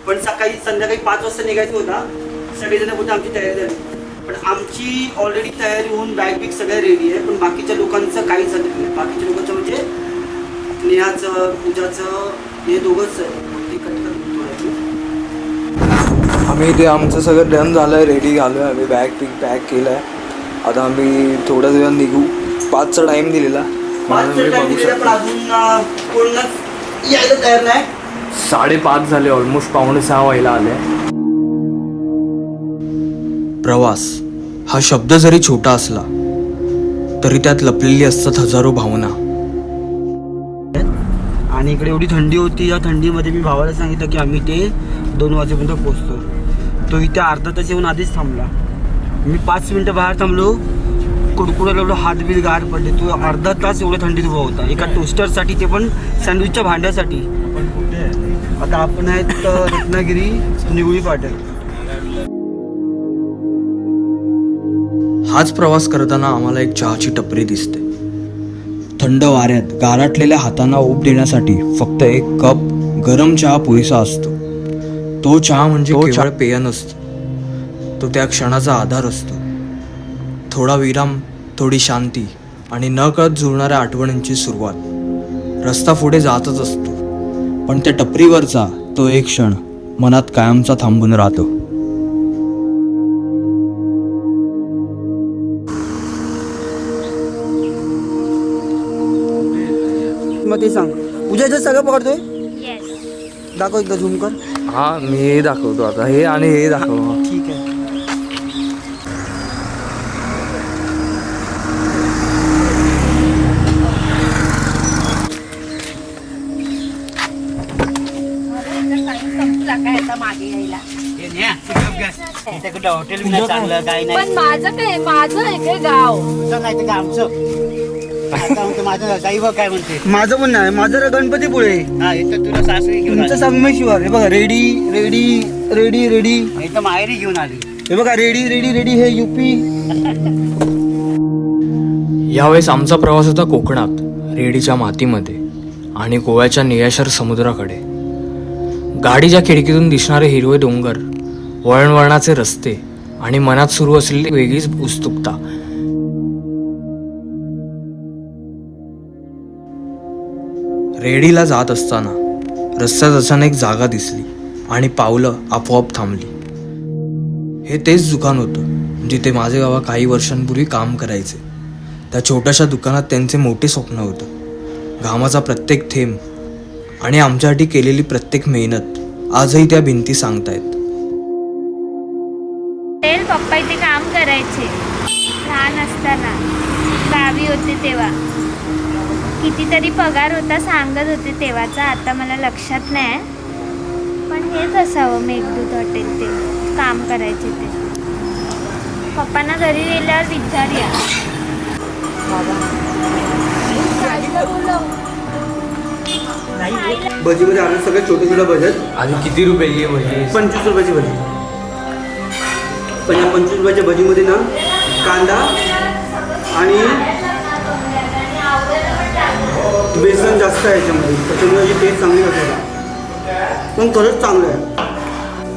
पण संध्याकाळी 5 वाजता निघायचं होता. सगळेजण बोलतो आमची तयारी झाली, पण आमची ऑलरेडी तयारी होऊन बॅग बिग सगळं रेडी आहे. पण बाकीच्या लोकांचं काहीच झालं नाही. बाकीच्या लोकांचं म्हणजे नेहाचं, पूजाचं, हे दोघंच आहे. आम्ही ते आमचं सगळं डन झालं आहे, रेडी झालो आहे. आम्ही बॅग बिग पॅक केलं आहे. आता आम्ही थोड्या वेळात निघू. 5चा टाईम दिलेला, पण अजून कोणच यायला तयार नाही. 5:30 झाले, ऑलमोस्ट 5:45 व्हायला आले. प्रवास हा शब्द जरी छोटा असला तरी त्यात लपलेली असतात हजारो भावना. आणि इकडे एवढी थंडी होती. या थंडीमध्ये मी भावाला सांगितलं की आम्ही ते 2 वाजेपर्यंत पोहोचतो. तो इथे अर्धा तास येऊन आधीच थांबला. मी 5 मिनटं बाहेर थांबलो, कुडकुडाला एवढं हात बीत गार पडले. तो अर्धा तास एवढ्या थंडीत उभा होता एका टोस्टरसाठी, ते पण सँडविचच्या भांड्यासाठी. आपण कुठे आहे आता? आपण आहेत रत्नागिरी, निवळी पाटील. हाच प्रवास करताना आम्हाला एक चहाची टपरी दिसते. थंड वाऱ्यात गारटलेल्या हातांना ओप देण्यासाठी फक्त एक कप गरम चहा पुरेसा असतो. तो चहा म्हणजे केवळ पेय नसतो, तो त्या क्षणाचा आधार असतो. थोडा विराम, थोडी शांती आणि नकळत जुळणाऱ्या आठवणींची सुरुवात. रस्ता पुढे जातच असतो, पण त्या टपरीवरचा तो एक क्षण मनात कायमचा थांबून राहतो. मग ते सांग, पूजाचं सगळं पकडतोय? दाखव एकदा झूम कर. हा, मी हे दाखवतो आता. हे आणि हे दाखव. ठीक आहे. पण माझं काय, माझं आहे काय गाव? नाही तर आमचं माझं दैव काय म्हणते. माझं पण नाही, माझं गणपतीपुळे. तुला सासरी तुमचं संगमेश्वर. हे बघा, रेडी रेडी रेडी रेडी. इथं माहेरी घेऊन आली. हे बघा, रेडी रेडी रेडी. हे युपी. यावेळेस आमचा प्रवास होता कोकणात, रेडीच्या मातीमध्ये आणि गोव्याच्या निळाशार समुद्राकडे. गाडीच्या खिडकीतून दिसणारे हिरवे डोंगर, वळणवळणाचे रस्ते आणि मनात सुरू असलेली वेगळीच उत्सुकता. रेडीला जात असताना रस्त्यात अचानक जागा दिसली आणि पावलं आपोआप थांबली. हे तेच दुकान होतं जिथे माझे बाबा काही वर्षांपूर्वी काम करायचे. त्या छोट्याशा दुकानात त्यांचे मोठे स्वप्न होतं. घामाचा प्रत्येक थेंब आणि आमच्यासाठी केलेली प्रत्येक मेहनत आजही त्या भिंती सांगतायत. पप्पा इथे काम करायचे लहान असताना, गावी होते तेव्हा. कितीतरी पगार होता सांगत होते तेव्हाचा, आता मला लक्षात नाही. पण हेच असावं मेघदूत हॉटेल, ते काम करायचे ते. पप्पांना घरी गेल्यावर विचारूया. भजीमध्ये आणून सगळे छोटे छोटे बजेट. आणि किती रुपयाची आहे भजी? 25 रुपयाची भजी. पण या 25 रुपयाच्या भजीमध्ये ना कांदा आणि बेसन जास्त आहे याच्यामध्ये, त्याच्यामुळे याची टेस्ट चांगली होते. पण खरंच चांगलं आहे.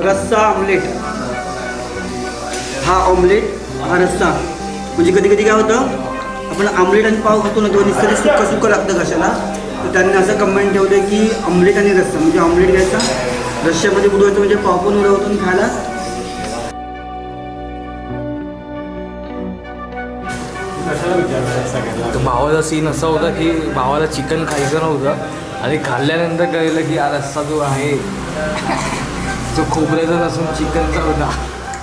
रस्सा ऑमलेट, हा ऑमलेट, हा रस्सा. म्हणजे कधी कधी काय होतं, आपण आमलेट आणि पाव खातो ना, तेव्हा निश्चित सुक्का सुक्का लागतं कशाला. तर त्यांनी असं कमेंट ठेवलं की ऑमलेट आणि रस्सा, म्हणजे ऑमलेट घ्यायचा, रश्श्यामध्ये बुडवायचं, म्हणजे पाव पण उडवतून खायला. भावाचा सीन असा होता की भावाला चिकन खायचं नव्हतं आणि खाल्ल्यानंतर कळलं की हा रस्सा जो आहे जो खोबऱ्याचा नसून चिकनचा होता.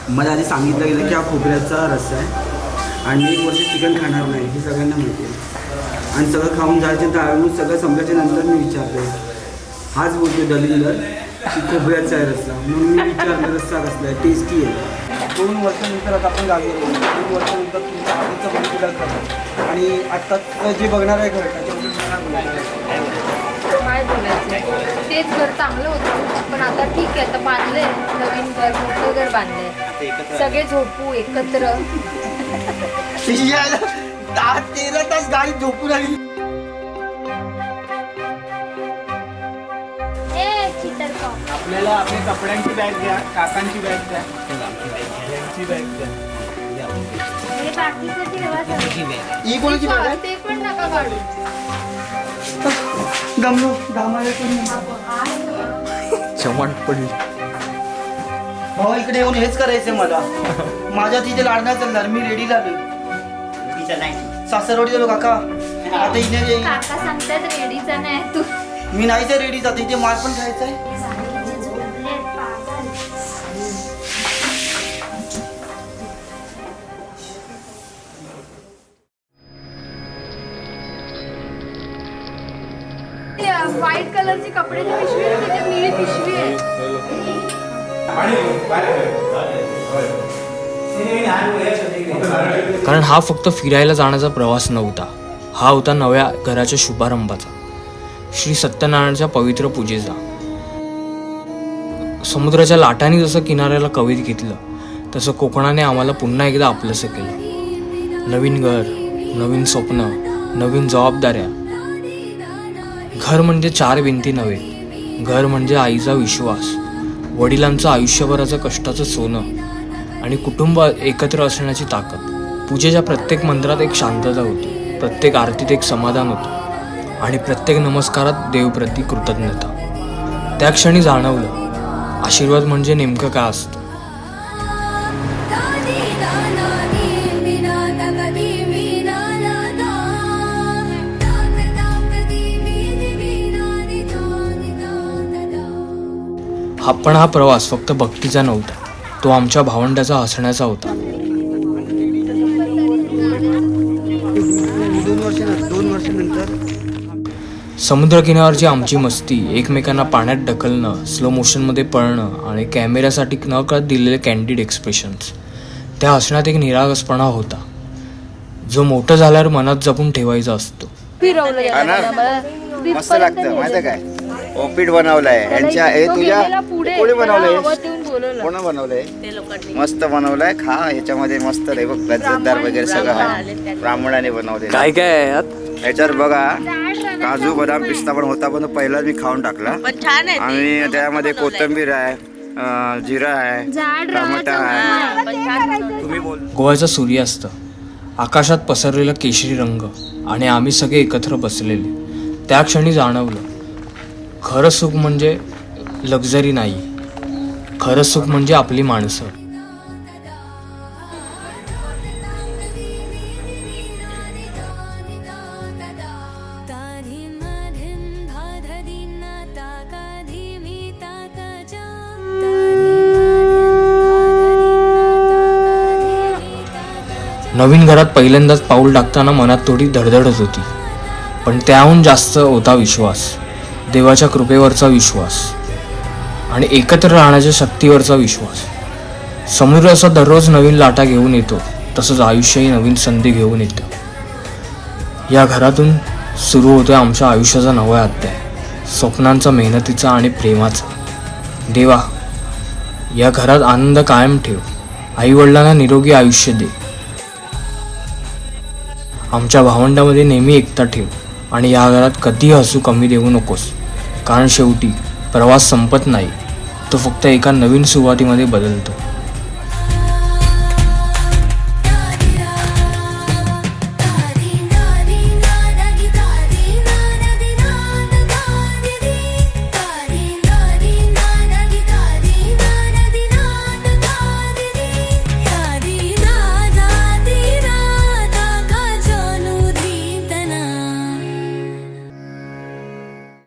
मला आधी सांगितलं गेलं की हा खोबऱ्याचा रस्सा आहे आणि 1 वर्ष चिकन खाणार नाही, हे सगळ्यांना माहिती आहे. आणि सगळं खाऊन जायचं तर सगळं संपल्याच्या नंतर मी विचारलं, हाच बोलतो दलिंदर की खोबऱ्याचा आहे रस्सा. म्हणून मी विचारलं रस्सा कसला आहे, टेस्टी आहे. 2 वर्षानंतर आता आपण गावी येतो. 2 वर्षानंतर तुमच्या आधीचं बघितलं करतो आणि आत्ता जे बघणार आहे घर त्याच्यामध्ये काय बोलायचं, तेच घर चांगलं होतं. पण आता ठीक आहे, आता बांधलंय नवीन घर, मोठं घर बांधलंय, सगळे झोपू एकत्र. 13 तास गाडी झोपून आली. ए चिटर आपल्याला आपल्या कपड्यांची बॅग द्या, काकांची बॅग द्या, यांची बॅग द्या. हे बाकीचं ठेवा सगळं. ही कोणाची बॅग आहे? ते पण नका काढू. दमलो दामाला पण चमट पडली. भाऊ इकडे येऊन हेच करायचंय मला. माझ्या तिथे लाडणार चालणार. मी रेडी लागलो. सासरवाडी झालो काका. आता इथे काका सांगतात रेडीचा नाही तू. मी नाही तर रेडी जाते. इथे माल पण खायचा आहे. बाकीचे झोपलेत, पागल. व्हाईट कलरची कपड्याची पिशवी आहे, त्याची निळी पिशवी आहे. कारण हा फक्त फिरायला जाण्याचा प्रवास नव्हता, हा होता नव्या घराच्या शुभारंभाचा, श्री सत्यनारायणच्या पवित्र पूजेचा. समुद्राच्या लाटांनी जसं किनाऱ्याला कवीत घेतलं तसं कोकणाने आम्हाला पुन्हा एकदा आपलंसं केलं. नवीन घर, नवीन स्वप्न, नवीन जबाबदाऱ्या. घर म्हणजे चार भिंती नव्हे, घर म्हणजे आईचा विश्वास, वडिलांचं आयुष्यभराचं कष्टाचं सोनं आणि कुटुंब एकत्र असण्याची ताकद. पूजेच्या प्रत्येक मंत्रात एक शांतता होती, प्रत्येक आरतीत एक समाधान होतं आणि प्रत्येक नमस्कारात देवप्रती कृतज्ञता. त्या क्षणी जाणवलं आशीर्वाद म्हणजे नेमकं काय असतं. हा प्रवास फक्त भक्तीचा नव्हता, तो आमच्या भावंडाचा हसण्याचा होता. 2 वर्षानंतर समुद्रकिनाऱ्यावरची आमची मस्ती, एकमेकांना पाण्यात ढकलणं, स्लो मोशनमध्ये पळणं आणि कॅमेऱ्यासाठी नकळत दिलेले कॅन्डिड एक्सप्रेशन्स, त्या हसण्यात एक निरागसपणा होता जो मोठं झाल्यावर मनात जपून ठेवायचा असतो. मस्त लागतं माहिती काय. ओपीट बनवलाय यांच्या. हे तुझ्या कोणी बनवलंय? कोण बनवलंय? मस्त बनवलंय. खा ह्याच्यामध्ये मस्त रे बघ, लज्जतदार वगैरे सगळं आहे. ब्राह्मणाने बनवले. काय काय आहे यात? ह्याच्यात बघा काजू बदाम पिस्ता पण होता, पण तो पहिलाच मी खाऊन टाकला. आणि त्यामध्ये कोथिंबीर आहे, जिरा आहे, टमाटा आहे. तुम्ही बोल. गोव्याचा सूर्यास्त, आकाशात पसरलेला केशरी रंग आणि आम्ही सगळे एकत्र बसलेले. त्या क्षणी जाणवलं खरं सुख म्हणजे लक्झरी नाही, खरं सुख म्हणजे आपली माणसं. नवीन घरात पहिल्यांदाच पाऊल टाकताना मनात थोडी धडधडत होती, पण त्याहून जास्त होता विश्वास, देवाच्या कृपेवरचा विश्वास आणि एकत्र राहण्याच्या शक्तीवरचा विश्वास. समुद्र असा दररोज नवीन लाटा घेऊन येतो, तसंच आयुष्यही नवीन संधी घेऊन येतं. या घरातून सुरू होतो आमच्या आयुष्याचा नवा अध्याय, स्वप्नांचा, मेहनतीचा आणि प्रेमाचा. देवा, या घरात आनंद कायम ठेव, आईवडिलांना निरोगी आयुष्य दे, आमच्या भावंडामध्ये नेहमी एकता ठेव आणि या घरात कधीही हसू कमी देऊ नकोस. कारण शेवटी प्रवास संपत नाही, तो फक्त एका नवीन सुरुवातीमध्ये बदलतो.